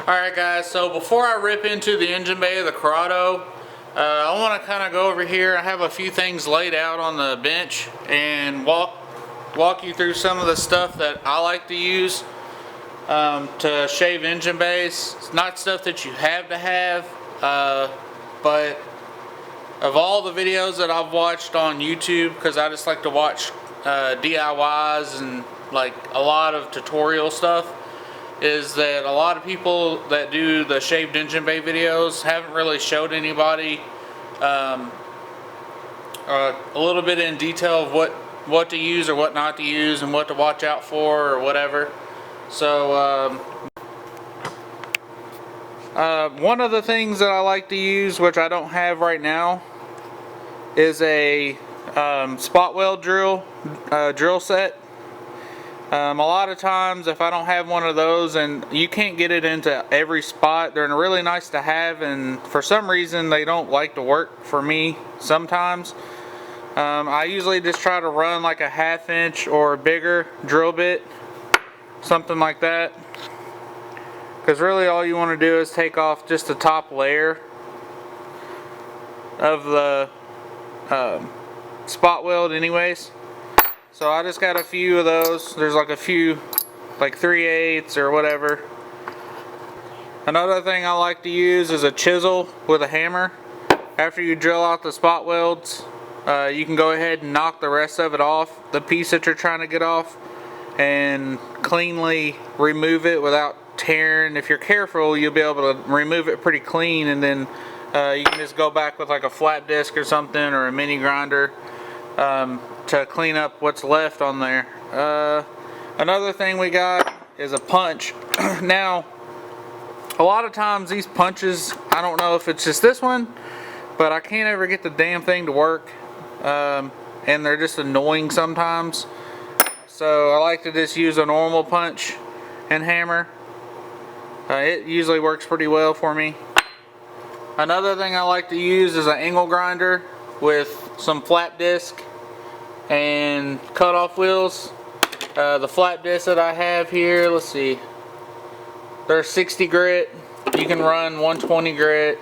Alright guys, so before I rip into the engine bay of the Corrado, I want to kind of go over here. I have a few things laid out on the bench and walk you through some of the stuff that I like to use to shave engine bays. It's not stuff that you have to have, but of all the videos that I've watched on YouTube, because I just like to watch DIYs and like a lot of tutorial stuff, is that a lot of people that do the shaved engine bay videos haven't really showed anybody a little bit in detail of what to use or what not to use and what to watch out for or whatever. So one of the things that I like to use, which I don't have right now, is a spot weld drill set. A lot of times if I don't have one of those, and you can't get it into every spot, they're really nice to have, and for some reason they don't like to work for me sometimes. I usually just try to run like a 1/2 inch or bigger drill bit, something like that, because really all you want to do is take off just the top layer of the spot weld anyways. So I just got a few of those. There's like a few, like 3/8 or whatever. Another thing I like to use is a chisel with a hammer. After you drill out the spot welds, you can go ahead and knock the rest of it off, the piece that you're trying to get off, and cleanly remove it without tearing. If you're careful, you'll be able to remove it pretty clean, and then you can just go back with like a flat disc or something, or a mini grinder, to clean up what's left on there. Another thing we got is a punch. Now, a lot of times these punches, I don't know if it's just this one, but I can't ever get the damn thing to work, and they're just annoying sometimes. So I like to just use a normal punch and hammer. It usually works pretty well for me. Another thing I like to use is an angle grinder with some flap disc and cut-off wheels. The flap disc that I have here, let's see, they're 60 grit. You can run 120 grit,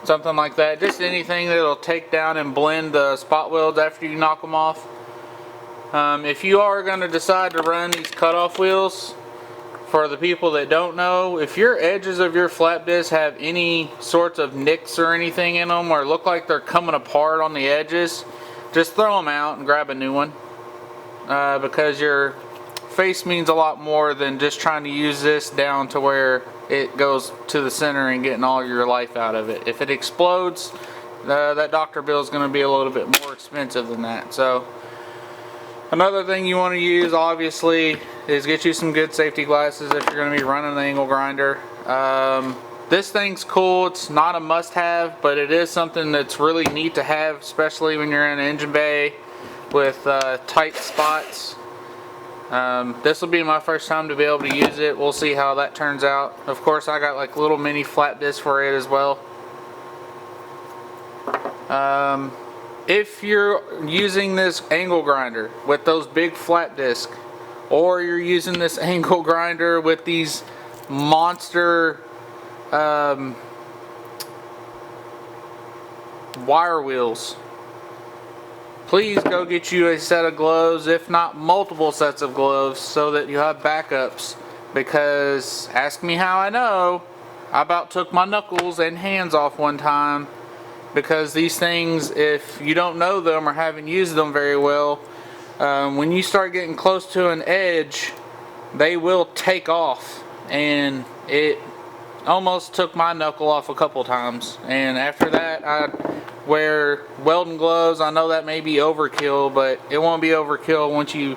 something like that. Just anything that'll take down and blend the spot welds after you knock them off. If you are going to decide to run these cut-off wheels, for the people that don't know, if your edges of your flap disc have any sorts of nicks or anything in them, or look like they're coming apart on the edges, just throw them out and grab a new one, because your face means a lot more than just trying to use this down to where it goes to the center and getting all your life out of it. If it explodes, that doctor bill is going to be a little bit more expensive than that. So another thing you want to use, obviously, is get you some good safety glasses if you're going to be running the angle grinder. This thing's cool. It's not a must-have, but it is something that's really neat to have, especially when you're in an engine bay with tight spots. This will be my first time to be able to use it. We'll see how that turns out. Of course, I got like little mini flap discs for it as well. If you're using this angle grinder with those big flap discs, or you're using this angle grinder with these monster wire wheels, please go get you a set of gloves, if not multiple sets of gloves, so that you have backups. Because ask me how I know, I about took my knuckles and hands off one time, because these things, if you don't know them or haven't used them very well, when you start getting close to an edge, they will take off, and it almost took my knuckle off a couple times. And after that, I wear welding gloves. I know that may be overkill, but it won't be overkill once you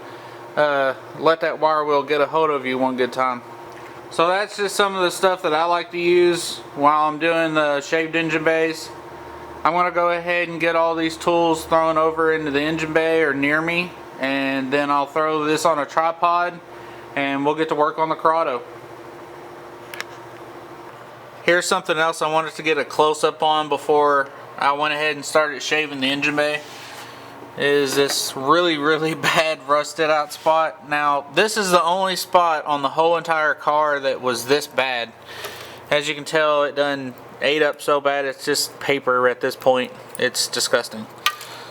let that wire wheel get a hold of you one good time. So that's just some of the stuff that I like to use while I'm doing the shaved engine bays. I'm going to go ahead and get all these tools thrown over into the engine bay or near me, and then I'll throw this on a tripod and we'll get to work on the Corrado. Here's something else I wanted to get a close-up on before I went ahead and started shaving the engine bay. Is this really bad rusted out spot. Now this is the only spot on the whole entire car that was this bad. As you can tell, it done ate up so bad it's just paper at this point. It's disgusting.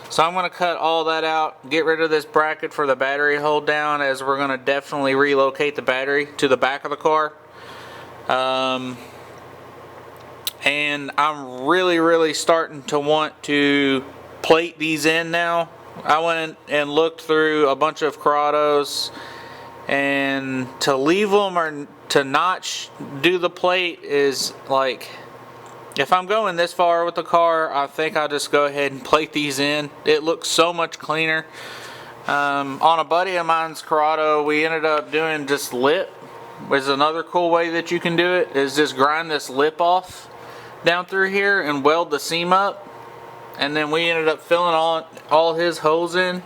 So I'm going to cut all that out, get rid of this bracket for the battery hold down, as we're going to definitely relocate the battery to the back of the car. And I'm really starting to want to plate these in now. I went and looked through a bunch of Corrados, and to leave them or to not do the plate is like, if I'm going this far with the car, I think I'll just go ahead and plate these in. It looks so much cleaner. On a buddy of mine's Corrado, we ended up doing just lip. Is another cool way that you can do it, is just grind this lip off down through here and weld the seam up. And then we ended up filling all his holes in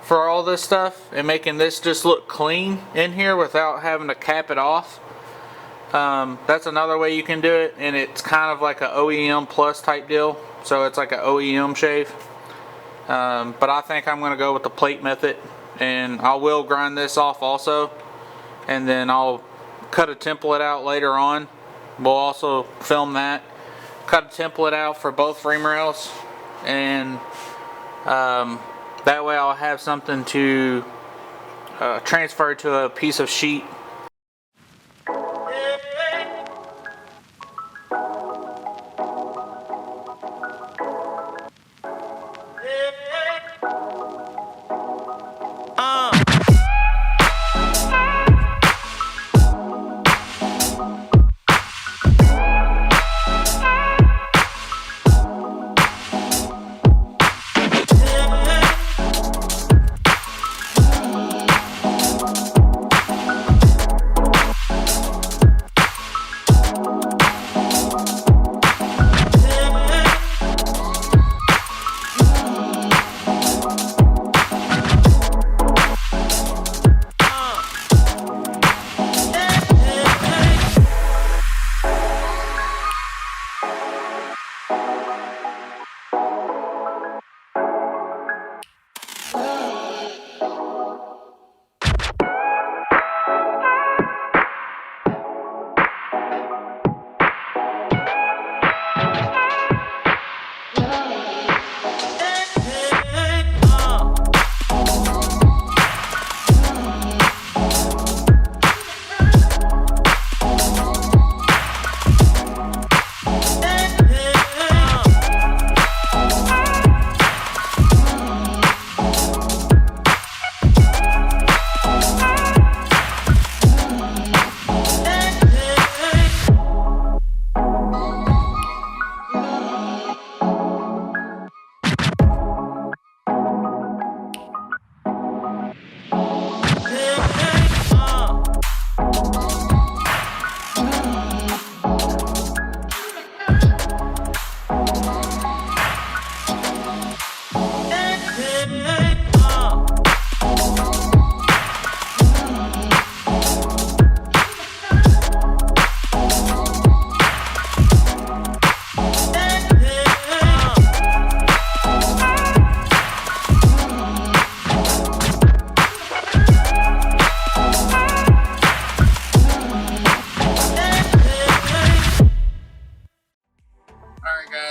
for all this stuff and making this just look clean in here without having to cap it off. That's another way you can do it, and it's kind of like a OEM plus type deal, so it's like an OEM shave. But I think I'm going to go with the plate method, and I will grind this off also, and then I'll cut a template out later on. We'll also film that, cut a template out for both frame rails, and that way I'll have something to transfer to a piece of sheet.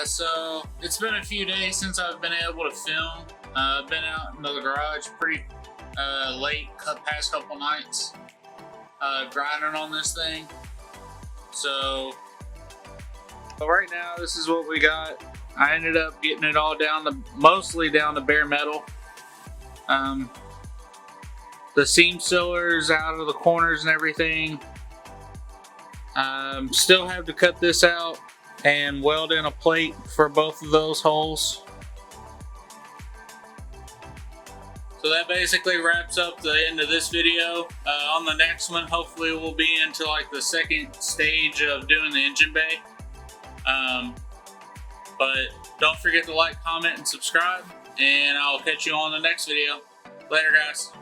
So it's been a few days since I've been able to film. I've been out in the garage pretty late, past couple nights, grinding on this thing. So right now, this is what we got. I ended up getting it all down to, mostly down to bare metal. The seam sealers out of the corners and everything. Still have to cut this out and weld in a plate for both of those holes. So that basically wraps up the end of this video. On the next one, hopefully we'll be into like the second stage of doing the engine bay. But don't forget to like, comment, and subscribe, and I'll catch you on the next video. Later, guys.